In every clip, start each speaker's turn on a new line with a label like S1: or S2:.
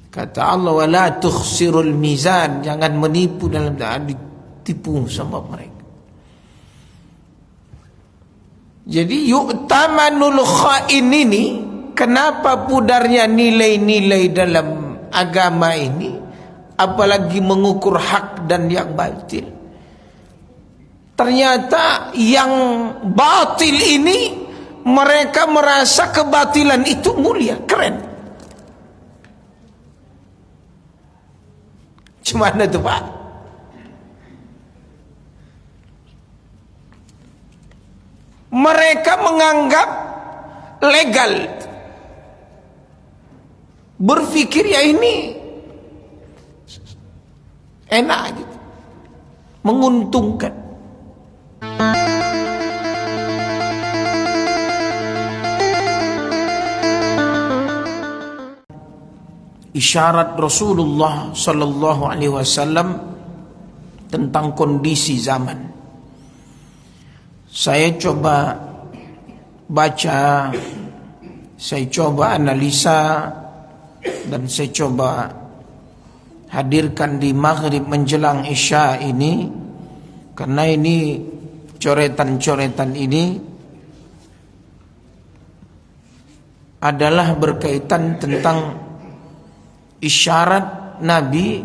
S1: Kata Allah, wala tukhsirul mizan, jangan menipu dalam ditipu sama mereka. Jadi yu'tamanul kha'in ini, kenapa pudarnya nilai-nilai dalam agama ini, apalagi mengukur hak dan yang batil. Ternyata yang batil ini mereka merasa kebatilan itu mulia, keren. Gimana tuh Pak? Mereka menganggap legal, berpikir ya ini enak gitu, menguntungkan. Isyarat Rasulullah sallallahu alaihi wasallam tentang kondisi zaman. Saya coba baca, saya coba analisa, dan saya coba hadirkan di maghrib menjelang isya ini, karena ini coretan-coretan ini adalah berkaitan tentang isyarat Nabi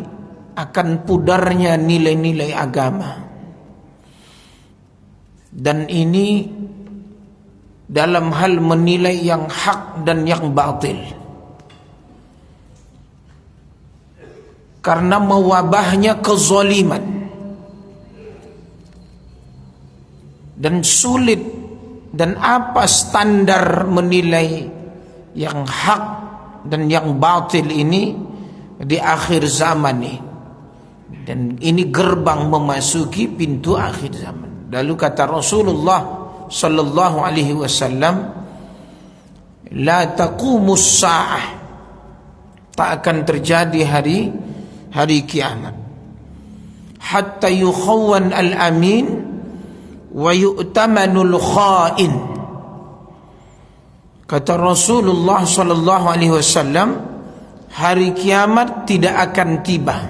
S1: akan pudarnya nilai-nilai agama. Dan ini dalam hal menilai yang hak dan yang batil. Karena mewabahnya kezaliman dan sulit, dan apa standar menilai yang hak dan yang batil ini di akhir zaman ini. Dan ini gerbang memasuki pintu akhir zaman. Lalu kata Rasulullah sallallahu alaihi wasallam, la taqumus sa'ah, tak akan terjadi hari kiamat, hatta yukhawwan al-amin wa yu'tamanul kha'in. Kata Rasulullah sallallahu alaihi wasallam, hari kiamat tidak akan tiba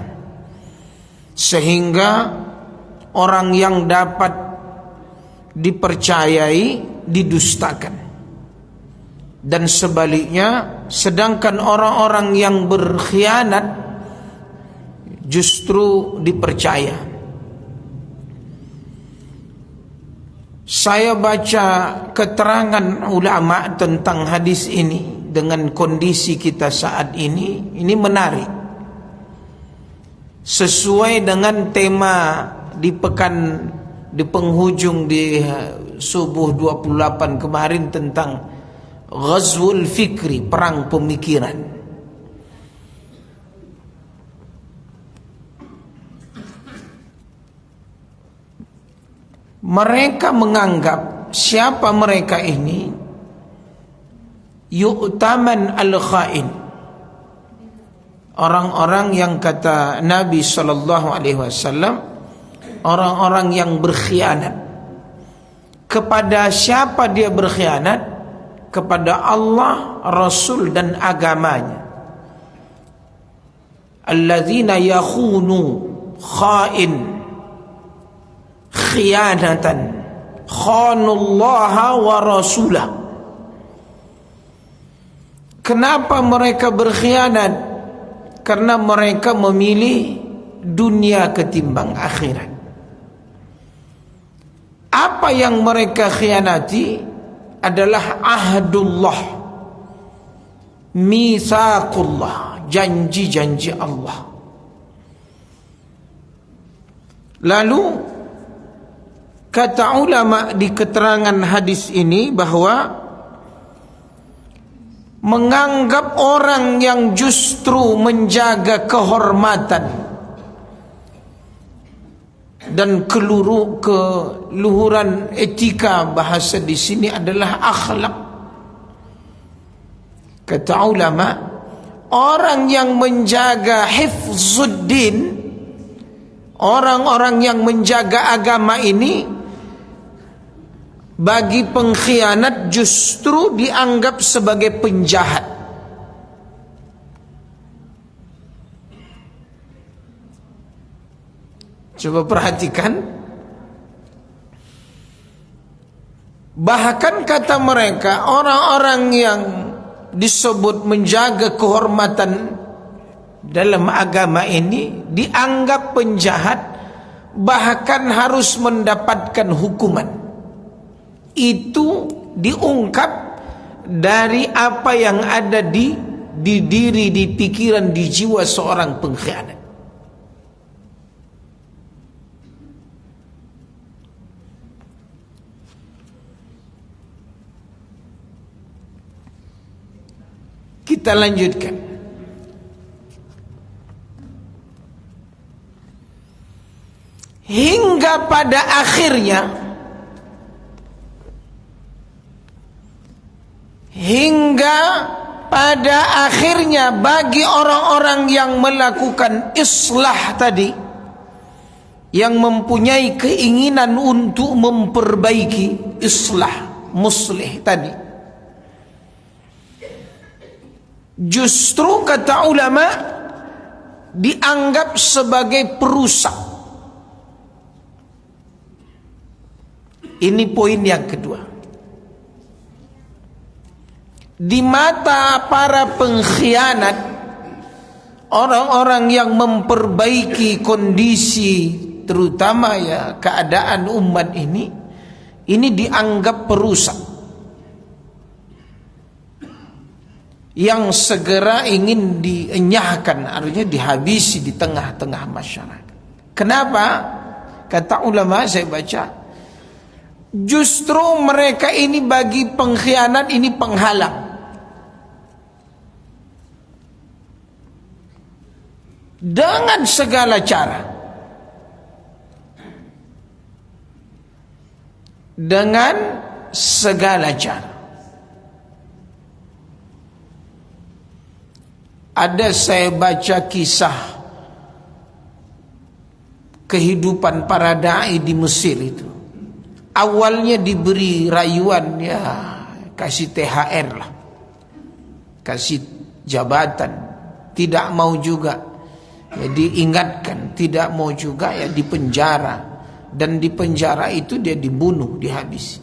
S1: sehingga orang yang dapat dipercayai didustakan, dan sebaliknya, sedangkan orang-orang yang berkhianat justru dipercaya. Saya baca keterangan ulama tentang hadis ini dengan kondisi kita saat ini menarik. Sesuai dengan tema di penghujung di subuh 28 kemarin tentang Ghazwul Fikri, perang pemikiran. Mereka menganggap, siapa mereka ini? Yu'taman al-kha'in, orang-orang yang kata Nabi sallallahu alaihi wasallam, orang-orang yang berkhianat. Kepada siapa dia berkhianat? Kepada Allah, Rasul dan agamanya. Alladzina yakhunu kha'in khianatan khanullaha wa rasulah. Kenapa mereka berkhianat? Karena mereka memilih dunia ketimbang akhirat. Apa yang mereka khianati adalah ahdullah, mitsaqullah, janji-janji Allah. Lalu kata ulama di keterangan hadis ini bahwa menganggap orang yang justru menjaga kehormatan dan keluhuran etika, bahasa di sini adalah akhlak. Kata ulama, orang yang menjaga hifzuddin, orang-orang yang menjaga agama ini, bagi pengkhianat justru dianggap sebagai penjahat. Coba perhatikan. Bahkan kata mereka, orang-orang yang disebut menjaga kehormatan dalam agama ini dianggap penjahat, bahkan harus mendapatkan hukuman. Itu diungkap dari apa yang ada di diri, di pikiran, di jiwa seorang pengkhianat. Kita lanjutkan. Hingga pada akhirnya bagi orang-orang yang melakukan islah tadi, yang mempunyai keinginan untuk memperbaiki, islah, muslih tadi, justru kata ulama dianggap sebagai perusak. Ini poin yang kedua. Di mata para pengkhianat, orang-orang yang memperbaiki kondisi terutama ya keadaan umat ini dianggap perusak yang segera ingin dienyahkan, artinya dihabisi di tengah-tengah masyarakat. Kenapa? Kata ulama, saya baca, justru mereka ini bagi pengkhianat ini penghalang. Dengan segala cara. Dengan segala cara. Ada saya baca kisah kehidupan para dai di Mesir itu. Awalnya diberi rayuan, ya kasih THR lah, kasih jabatan, tidak mau juga. Ya, diingatkan, tidak mau juga, ya dipenjara, dan di penjara itu dia dibunuh, dihabisi.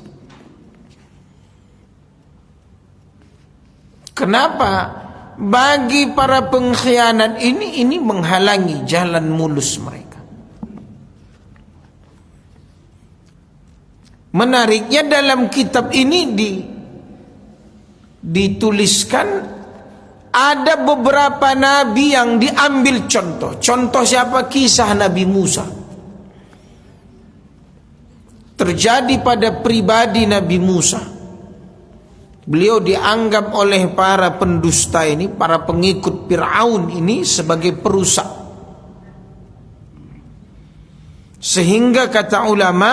S1: Kenapa? Bagi para pengkhianat ini menghalangi jalan mulus mereka. Menariknya dalam kitab ini dituliskan ada beberapa nabi yang diambil contoh. Contoh siapa? Kisah Nabi Musa. Terjadi pada pribadi Nabi Musa. Beliau dianggap oleh para pendusta ini, para pengikut Fir'aun ini sebagai perusak. Sehingga kata ulama,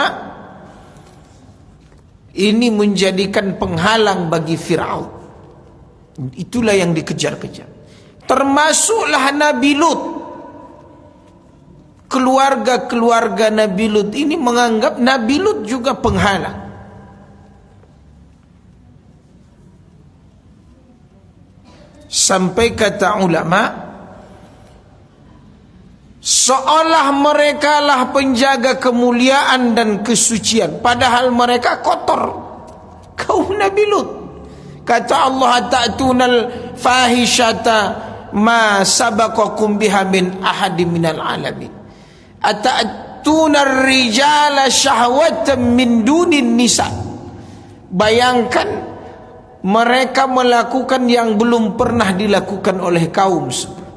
S1: ini menjadikan penghalang bagi Fir'aun. Itulah yang dikejar-kejar. Termasuklah Nabi Lut. Keluarga-keluarga Nabi Lut ini menganggap Nabi Lut juga penghalang. Sampai kata ulama, seolah mereka lah penjaga kemuliaan dan kesucian, padahal mereka kotor. Kaum Nabi Lut. Kata Allah, ta'tunal fahishata ma sabaqakum biha min ahadin minal alamin. Ata'tunar rijala syahwatan min dunin nisa. Bayangkan mereka melakukan yang belum pernah dilakukan oleh kaum sebelum,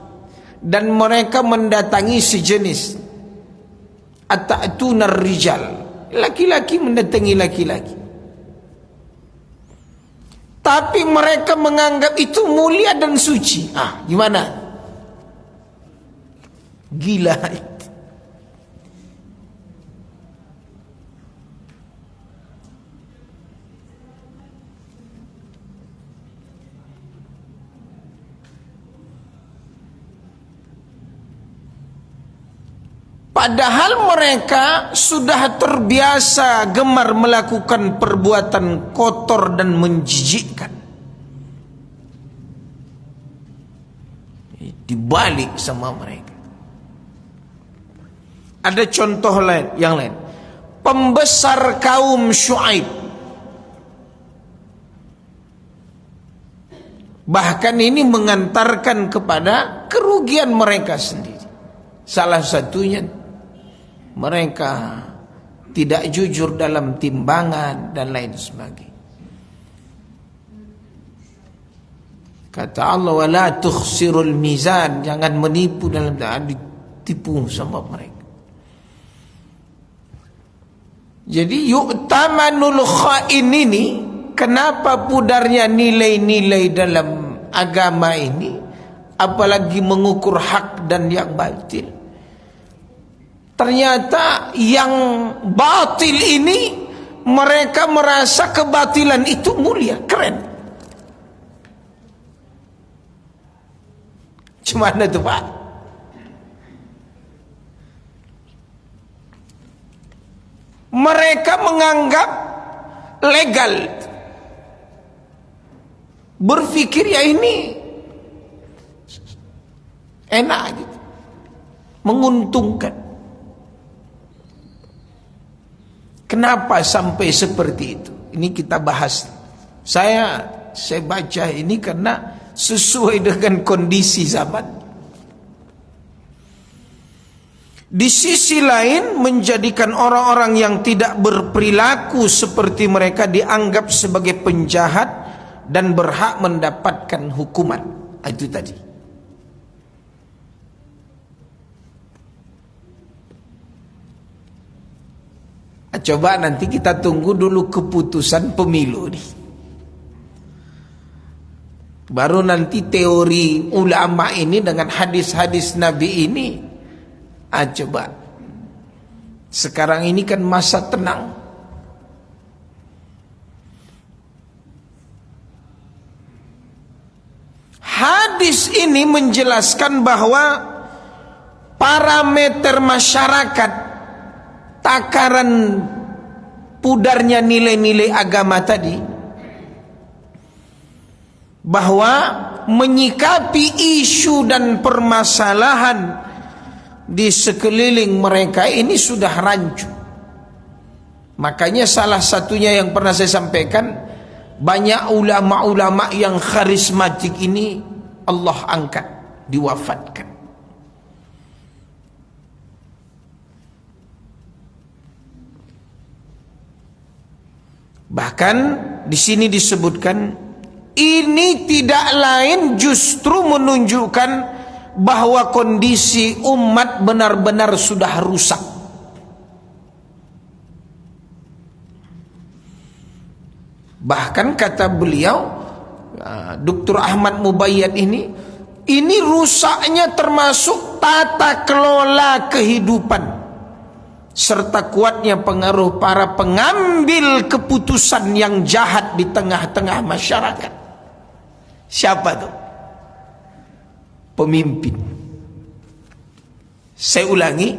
S1: dan mereka mendatangi sejenis. Ata'tunar rijal, laki-laki mendatangi laki-laki. Tapi mereka menganggap itu mulia dan suci. Gimana? Gila itu. Padahal mereka sudah terbiasa gemar melakukan perbuatan kotor dan menjijikkan. Dibalik sama mereka. Ada contoh lain, yang lain. Pembesar kaum Syuaib, bahkan ini mengantarkan kepada kerugian mereka sendiri. Salah satunya mereka tidak jujur dalam timbangan dan lain sebagainya. Kata Allah, wala tukhsirul mizan, jangan menipu dalam ditipu sama mereka. Jadi yu'tamanul khain ini, kenapa pudarnya nilai-nilai dalam agama ini, apalagi mengukur hak dan yang batil. Ternyata yang batil ini mereka merasa kebatilan itu mulia, keren. Gimana tuh Pak? Mereka menganggap legal, berpikir ya ini enak gitu, menguntungkan. Kenapa sampai seperti itu? Ini kita bahas. Saya baca ini karena sesuai dengan kondisi zaman. Di sisi lain, menjadikan orang-orang yang tidak berperilaku seperti mereka dianggap sebagai penjahat dan berhak mendapatkan hukuman. Itu tadi. Coba nanti kita tunggu dulu keputusan pemilu nih. Baru nanti teori ulama ini dengan hadis-hadis Nabi ini. Coba. Sekarang ini kan masa tenang. Hadis ini menjelaskan bahwa parameter masyarakat, takaran pudarnya nilai-nilai agama tadi, bahwa menyikapi isu dan permasalahan di sekeliling mereka ini sudah rancu. Makanya salah satunya yang pernah saya sampaikan, banyak ulama-ulama yang karismatik ini Allah angkat, diwafatkan. Bahkan di sini disebutkan, ini tidak lain justru menunjukkan bahwa kondisi umat benar-benar sudah rusak. Bahkan kata beliau, Dr. Ahmad Mubayyad ini rusaknya termasuk tata kelola kehidupan serta kuatnya pengaruh para pengambil keputusan yang jahat di tengah-tengah masyarakat. Siapa tuh? Pemimpin. Saya ulangi,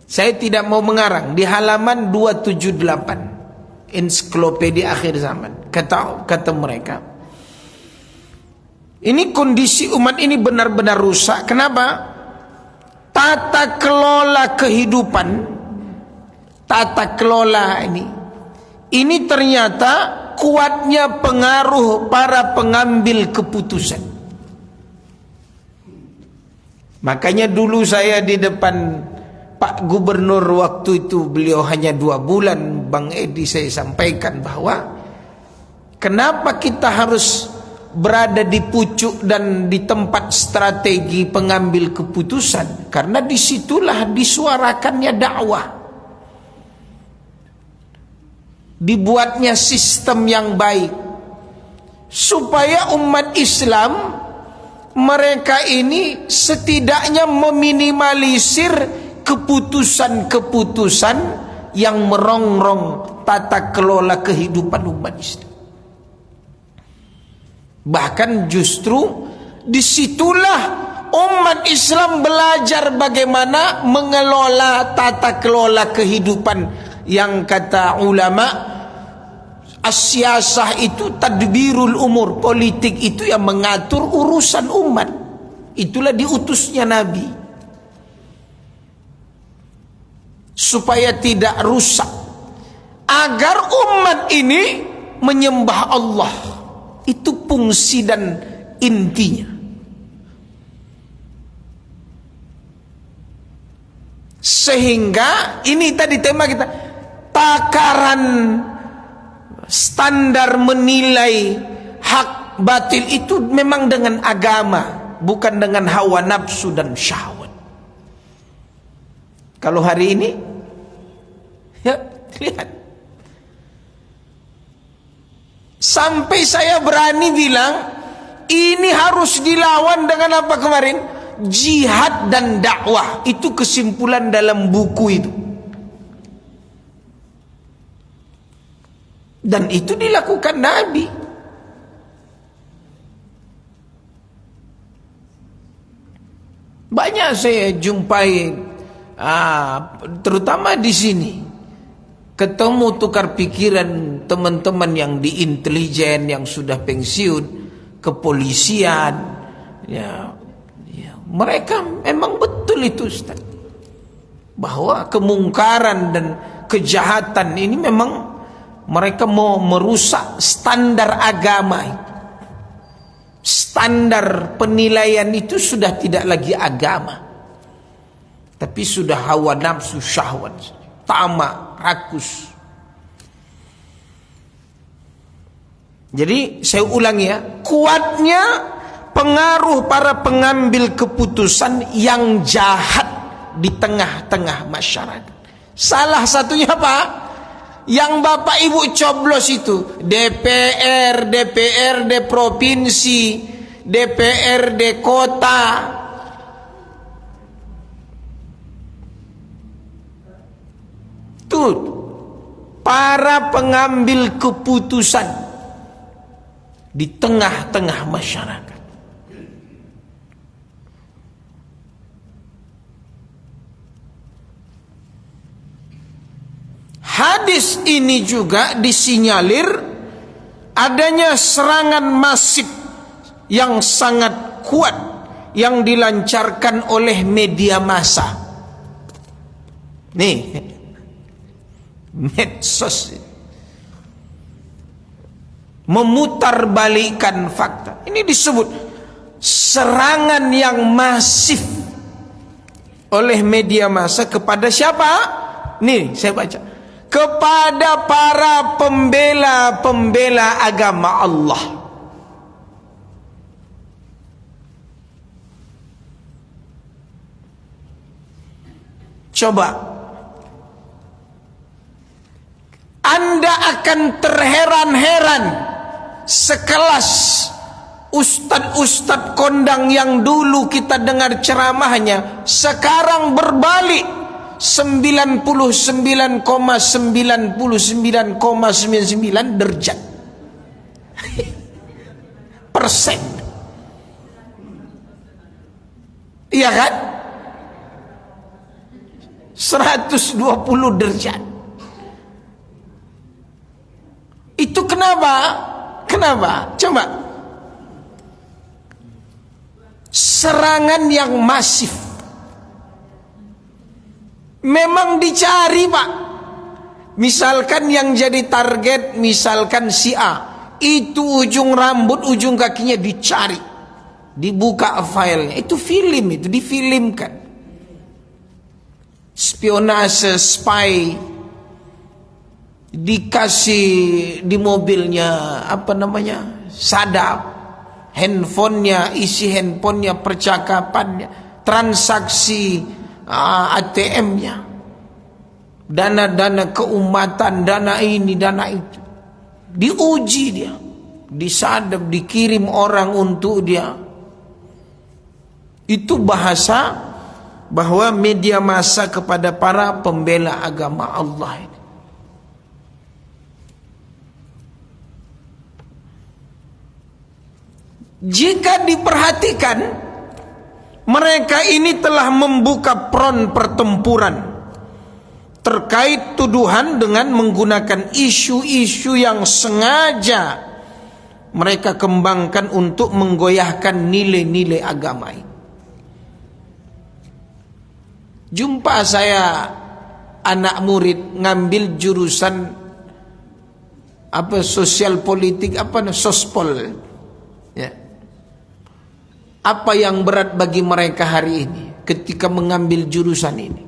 S1: saya tidak mau mengarang. Di halaman 278 Ensiklopedia Akhir Zaman, kata mereka, ini kondisi umat ini benar-benar rusak. Kenapa? Tata kelola kehidupan, tata kelola ini ternyata kuatnya pengaruh para pengambil keputusan. Makanya dulu saya di depan Pak Gubernur waktu itu, beliau hanya 2 bulan, Bang Edi, saya sampaikan bahwa kenapa kita harus berada di pucuk dan di tempat strategi pengambil keputusan, karena disitulah disuarakannya dakwah, dibuatnya sistem yang baik supaya umat Islam mereka ini setidaknya meminimalisir keputusan-keputusan yang merongrong tata kelola kehidupan umat Islam. Bahkan justru disitulah umat Islam belajar bagaimana mengelola tata kelola kehidupan yang kata ulama, as-siyasah itu tadbirul umur, politik itu yang mengatur urusan umat. Itulah diutusnya Nabi. supaya tidak rusak, agar umat ini menyembah Allah. Itu fungsi dan intinya. Sehingga ini tadi tema kita, takaran standar menilai hak batil itu memang dengan agama, bukan dengan hawa nafsu dan syahwat. Kalau hari ini, ya lihat, sampai saya berani bilang ini harus dilawan dengan apa kemarin? Jihad dan dakwah. Itu kesimpulan dalam buku itu. Dan itu dilakukan Nabi. Banyak saya jumpai, terutama di sini, ketemu tukar pikiran teman-teman yang di intelijen, yang sudah pensiun, kepolisian, ya, mereka memang betul itu, Ustaz, bahwa kemungkaran dan kejahatan ini memang mereka mau merusak standar agama itu. Standar penilaian itu sudah tidak lagi agama, tapi sudah hawa nafsu, syahwat, tamak, rakus. Jadi saya ulangi ya, kuatnya pengaruh para pengambil keputusan yang jahat di tengah-tengah masyarakat. Salah satunya apa? Yang Bapak Ibu coblos itu, DPR, DPRD provinsi, DPRD kota. Tuh, para pengambil keputusan di tengah-tengah masyarakat. Hadis ini juga disinyalir adanya serangan masif yang sangat kuat yang dilancarkan oleh media massa. Nih, medsos memutarbalikkan fakta. Ini disebut serangan yang masif oleh media massa kepada siapa? Nih, saya baca. Kepada para pembela-pembela agama Allah. Coba Anda akan terheran-heran sekelas ustadz-ustadz kondang yang dulu kita dengar ceramahnya, sekarang berbalik 99,99,99 derajat persen. Iya kan? 120 derajat. Itu kenapa? Kenapa? Coba. Serangan yang masif. Memang dicari, Pak. Misalkan yang jadi target, misalkan si A, itu ujung rambut, ujung kakinya dicari, dibuka filenya, itu film, itu difilmkan. Spionase, spy, dikasih di mobilnya apa namanya, sadap, handphonenya, isi handphonenya, percakapannya, transaksi ATM-nya, dana-dana keumatan, dana ini, dana itu, diuji dia, disadap, dikirim orang untuk dia. Itu bahasa bahwa media massa kepada para pembela agama Allah ini. Jika diperhatikan, mereka ini telah membuka front pertempuran terkait tuduhan dengan menggunakan isu-isu yang sengaja mereka kembangkan untuk menggoyahkan nilai-nilai agama ini. Jumpa saya anak murid ngambil jurusan apa sosial politik sospol ya. Apa yang berat bagi mereka hari ini ketika mengambil jurusan ini?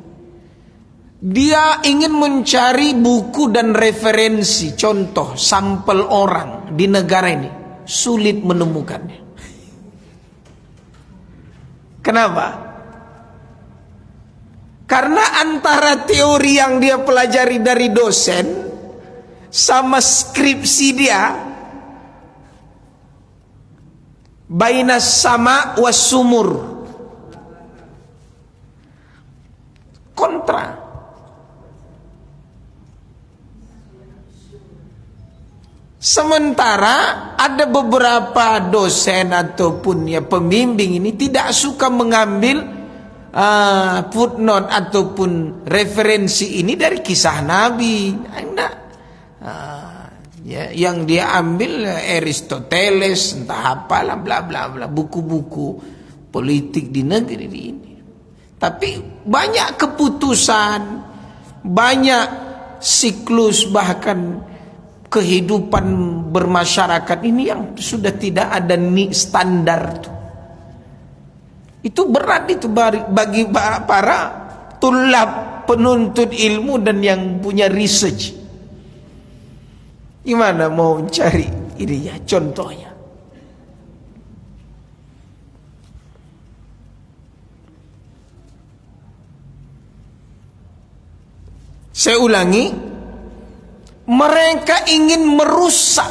S1: Dia ingin mencari buku dan referensi, contoh, sampel orang di negara ini, sulit menemukannya. Kenapa? Karena antara teori yang dia pelajari dari dosen sama skripsi dia, bainas sama was sumur, kontra. Sementara ada beberapa dosen ataupun ya pembimbing ini tidak suka mengambil footnote ataupun referensi ini dari kisah Nabi. Enggak. Ya, yang dia ambil Aristoteles, entah apalah bla bla bla, buku-buku politik di negeri ini. Tapi banyak keputusan, banyak siklus bahkan kehidupan bermasyarakat ini yang sudah tidak ada standar tuh. Itu berat itu bagi para tulab, penuntut ilmu dan yang punya research. Gimana mau cari ini ya contohnya? Saya ulangi, mereka ingin merusak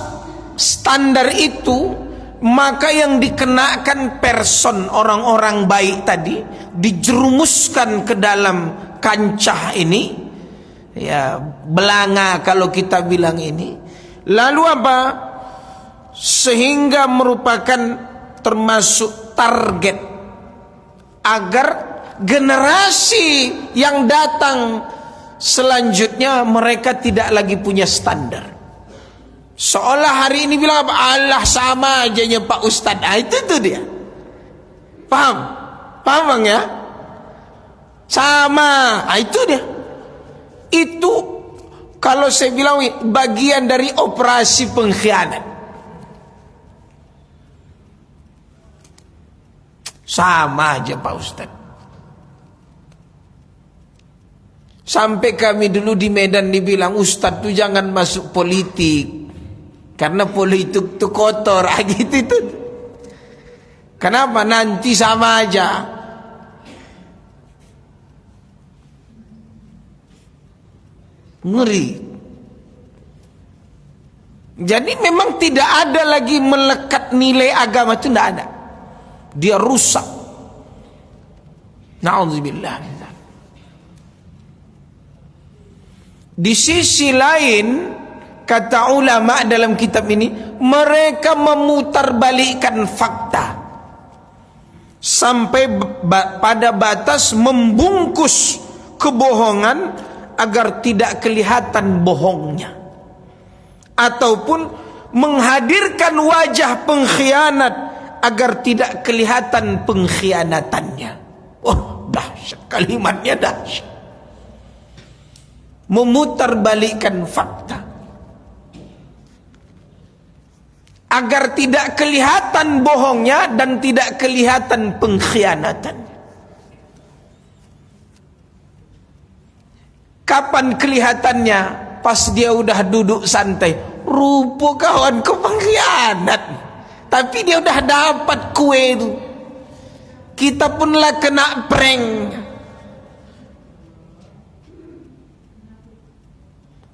S1: standar itu, maka yang dikenakan person orang-orang baik tadi dijerumuskan ke dalam kancah ini, ya belanga kalau kita bilang ini. Lalu apa? Sehingga merupakan termasuk target agar generasi yang datang selanjutnya mereka tidak lagi punya standar. Seolah hari ini bilang Allah sama aja Pak Ustadz. Itu tuh dia. Paham? Paham Bang ya? Sama. Itu dia. Itu kalau saya bilang bagian dari operasi pengkhianat. Sama aja Pak Ustadz. Sampai kami dulu di Medan dibilang, Ustadz tuh jangan masuk politik, karena politik tuh kotor. Gitu itu. Kenapa? Nanti sama aja. Ngeri. Jadi memang tidak ada lagi melekat nilai agama itu, tidak ada. Dia rusak. Na'udzubillah. Di sisi lain, kata ulama dalam kitab ini, mereka memutarbalikkan fakta sampai pada batas membungkus kebohongan agar tidak kelihatan bohongnya, ataupun menghadirkan wajah pengkhianat agar tidak kelihatan pengkhianatannya. Oh, dahsyat, kalimatnya dahsyat. Memutarbalikkan fakta agar tidak kelihatan bohongnya dan tidak kelihatan pengkhianatannya. Kapan kelihatannya? Pas dia udah duduk santai, rupa kawan kau pengkhianat, tapi dia udah dapat kue itu. Kita pun lah kena prank.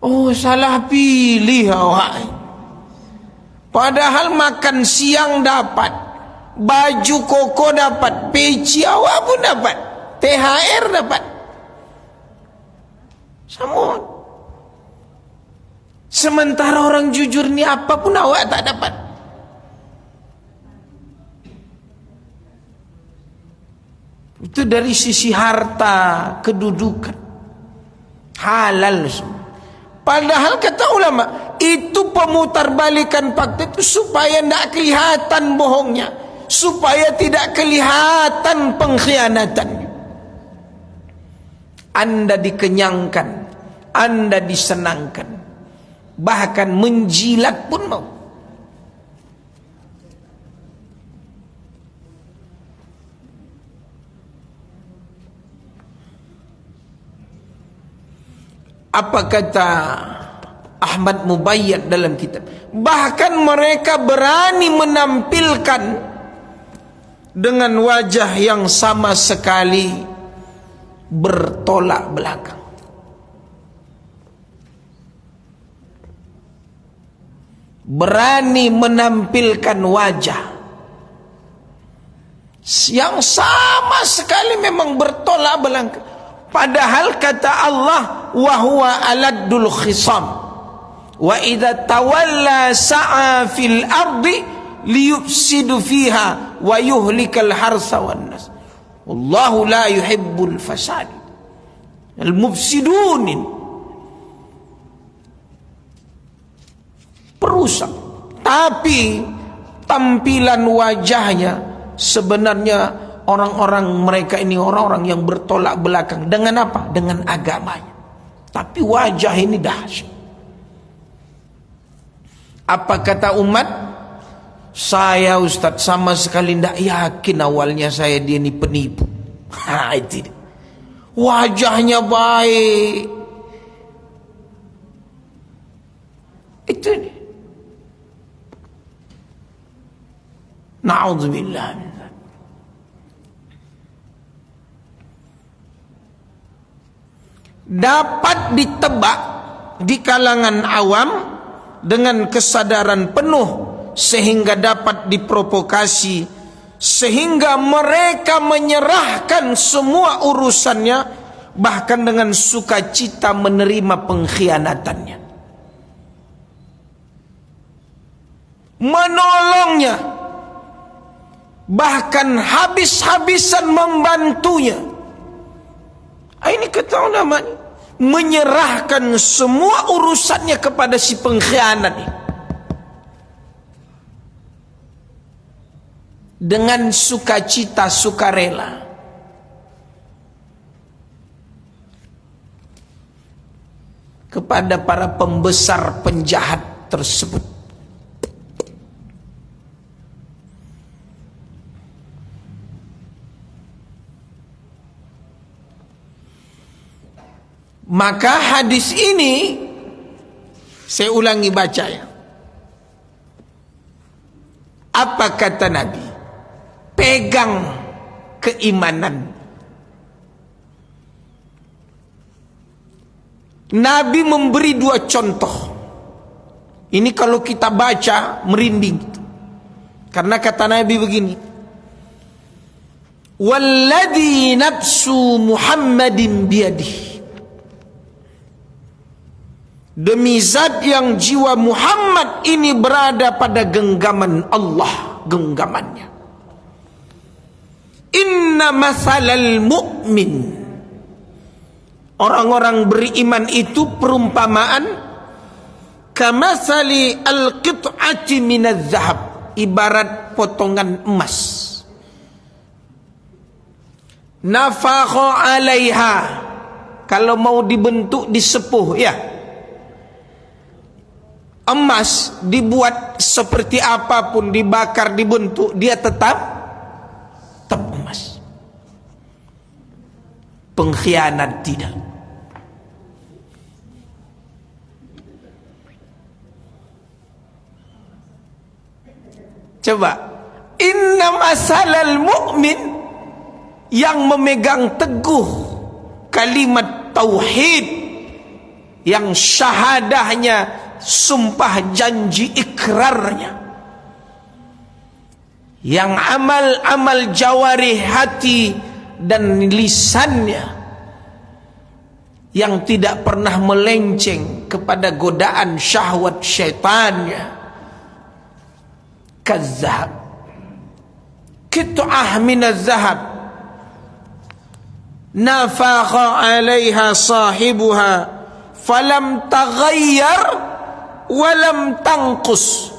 S1: Oh, salah pilih awak. Padahal makan siang dapat, baju koko dapat, peci awak pun dapat, THR dapat. Semua. Sementara orang jujur ni apapun awak tak dapat. Itu dari sisi harta, kedudukan, halal semua. Padahal kata ulama, itu pemutarbalikan fakta itu supaya tidak kelihatan bohongnya, supaya tidak kelihatan pengkhianatannya. Anda dikenyangkan Anda disenangkan, bahkan menjilat pun mau. Apa kata Ahmad Mubayyad dalam kitab? Bahkan mereka berani menampilkan dengan wajah yang sama sekali bertolak belakang. Berani menampilkan wajah yang sama sekali memang bertolak belakang. Padahal kata Allah, wa huwa aladdul khisam wa idza tawalla sa'a fil ardi liyufsidu fiha wa yuhlikal harsa wan nas. Wallahu la yuhibbul fasad. Al mufsidun, perusak. Tapi tampilan wajahnya sebenarnya orang-orang mereka ini orang-orang yang bertolak belakang dengan apa? Dengan agamanya. Tapi wajah ini dahsyat. Apa kata umat? Saya Ustadz sama sekali tidak yakin awalnya saya dia ini penipu. Itu dia. Wajahnya baik. Itu dia. Na'udzubillah. Dapat ditebak di kalangan awam dengan kesadaran penuh sehingga dapat diprovokasi, sehingga mereka menyerahkan semua urusannya, bahkan dengan sukacita menerima pengkhianatannya, menolongnya, bahkan habis-habisan membantunya. Ini kata ulama, menyerahkan semua urusannya kepada si pengkhianat ini dengan sukacita, sukarela. Kepada para pembesar penjahat tersebut. Maka hadis ini saya ulangi baca ya. Apa kata Nabi? Pegang keimanan. Nabi memberi 2 contoh. Ini kalau kita baca merinding. Karena kata Nabi begini. Walladzi nafsu Muhammadin biyadihi. Demi zat yang jiwa Muhammad ini berada pada genggaman Allah, genggamannya. Inna masalal mu'min, orang-orang beriman itu perumpamaan kamasali al-qit'ati minaz zahab, ibarat potongan emas. Nafakha 'alaiha, kalau mau dibentuk disepuh ya. Emas dibuat seperti apapun, dibakar, dibentuk, dia tetap emas. Pengkhianat tidak. Coba, inna masalal mu'min, yang memegang teguh kalimat tauhid, yang syahadahnya, sumpah janji ikrarnya, yang amal-amal jawarih hati dan lisannya, yang tidak pernah melenceng kepada godaan syahwat syaitannya, kazzahab, qit'ah minaz zahab, nafakha 'alaiha sahibuha falam taghayyar walam tangkus,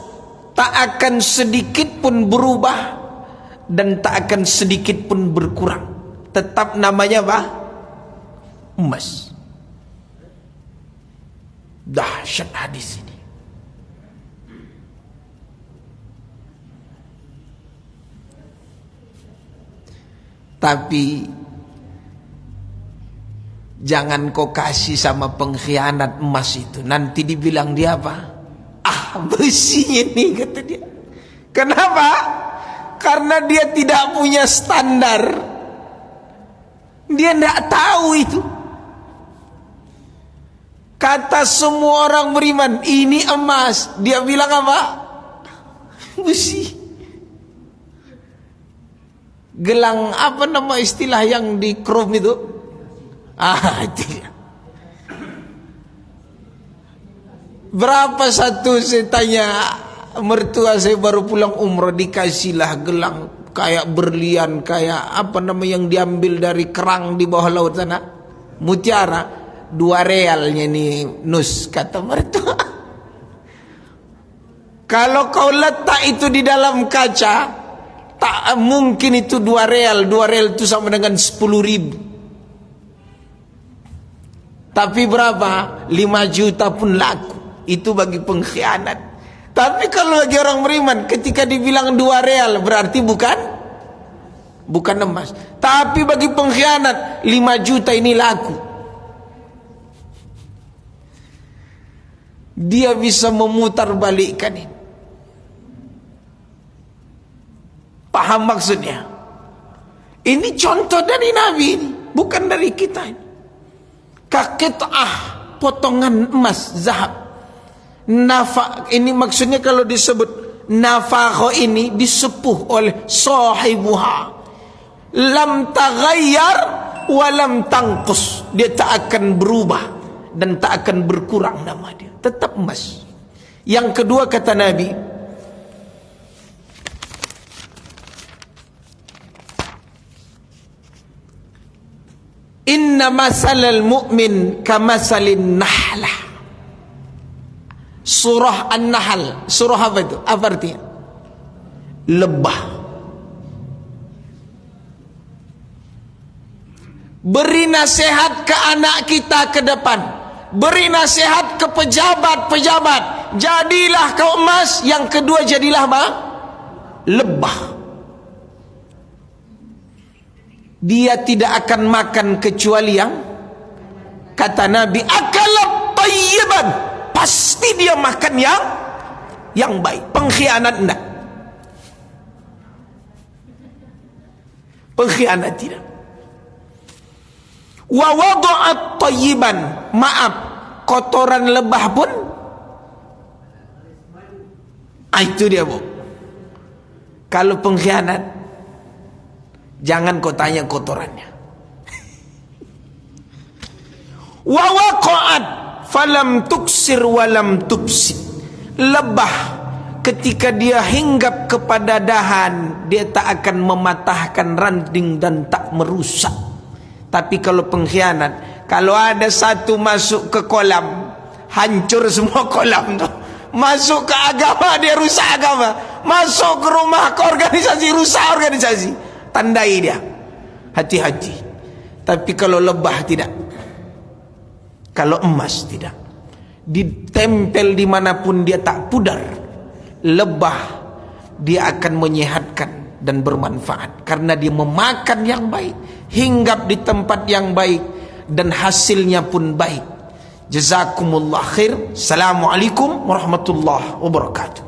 S1: tak akan sedikit pun berubah dan tak akan sedikit pun berkurang, tetap namanya apa? Emas. Dahsyat hadis ini. Tapi jangan kau kasih sama pengkhianat emas itu. Nanti dibilang dia apa? Ah, besi ini, kata dia. Kenapa? Karena dia tidak punya standar. Dia tidak tahu itu. Kata semua orang beriman, ini emas. Dia bilang apa? Besi. Gelang apa nama istilah yang di chrome itu? Itu ya. Berapa satu, saya tanya mertua saya baru pulang umroh, dikasihlah gelang kayak berlian, kayak apa nama yang diambil dari kerang di bawah laut sana, mutiara, 2 realnya nih Nus, kata mertua. Kalau kau letak itu di dalam kaca, tak mungkin itu 2 real. 2 real itu sama dengan 10.000. Tapi berapa? 5 juta pun laku. Itu bagi pengkhianat. Tapi kalau bagi orang beriman, ketika dibilang 2 real berarti bukan emas. Tapi bagi pengkhianat 5 juta ini laku. Dia bisa memutar balikkan ini. Paham maksudnya? Ini contoh dari Nabi ini, bukan dari kita ini. Kakit'ah, potongan emas, zahab. Nafak, ini maksudnya kalau disebut nafakho ini disepuh oleh sahibuha. Lam taghayyar wa lam tangqus. Dia tak akan berubah dan tak akan berkurang nama dia. Tetap emas. Yang kedua kata Nabi, inna masalal mu'min kamasalin nahlah. Surah An-Nahl. Surah apa itu? Apa artinya? Lebah. Beri nasihat ke anak kita ke depan. Beri nasihat ke pejabat-pejabat. Jadilah kau emas. Yang kedua jadilah apa? Lebah. Dia tidak akan makan kecuali yang, kata Nabi, akalat tayyiban. Pasti dia makan yang baik. Pengkhianat enggak. Pengkhianat tidak. Wa wada'at tayyiban. Maaf, kotoran lebah pun itu dia, Bu. Kalau pengkhianat, jangan kau tanya kotorannya. Wa waqa'at falam tuksir walam tubsid. Lebah ketika dia hinggap kepada dahan, dia tak akan mematahkan ranting dan tak merusak. Tapi kalau pengkhianat, kalau ada satu masuk ke kolam, hancur semua kolam tu. Masuk ke agama, dia rusak agama. Masuk ke rumah, ke organisasi, rusak organisasi. Tandai dia. Hati-hati. Tapi kalau lebah tidak. Kalau emas tidak. Ditempel dimanapun dia tak pudar. Lebah dia akan menyehatkan dan bermanfaat. Karena dia memakan yang baik. Hinggap di tempat yang baik. Dan hasilnya pun baik. Jazakumullah khair. Assalamualaikum warahmatullahi wabarakatuh.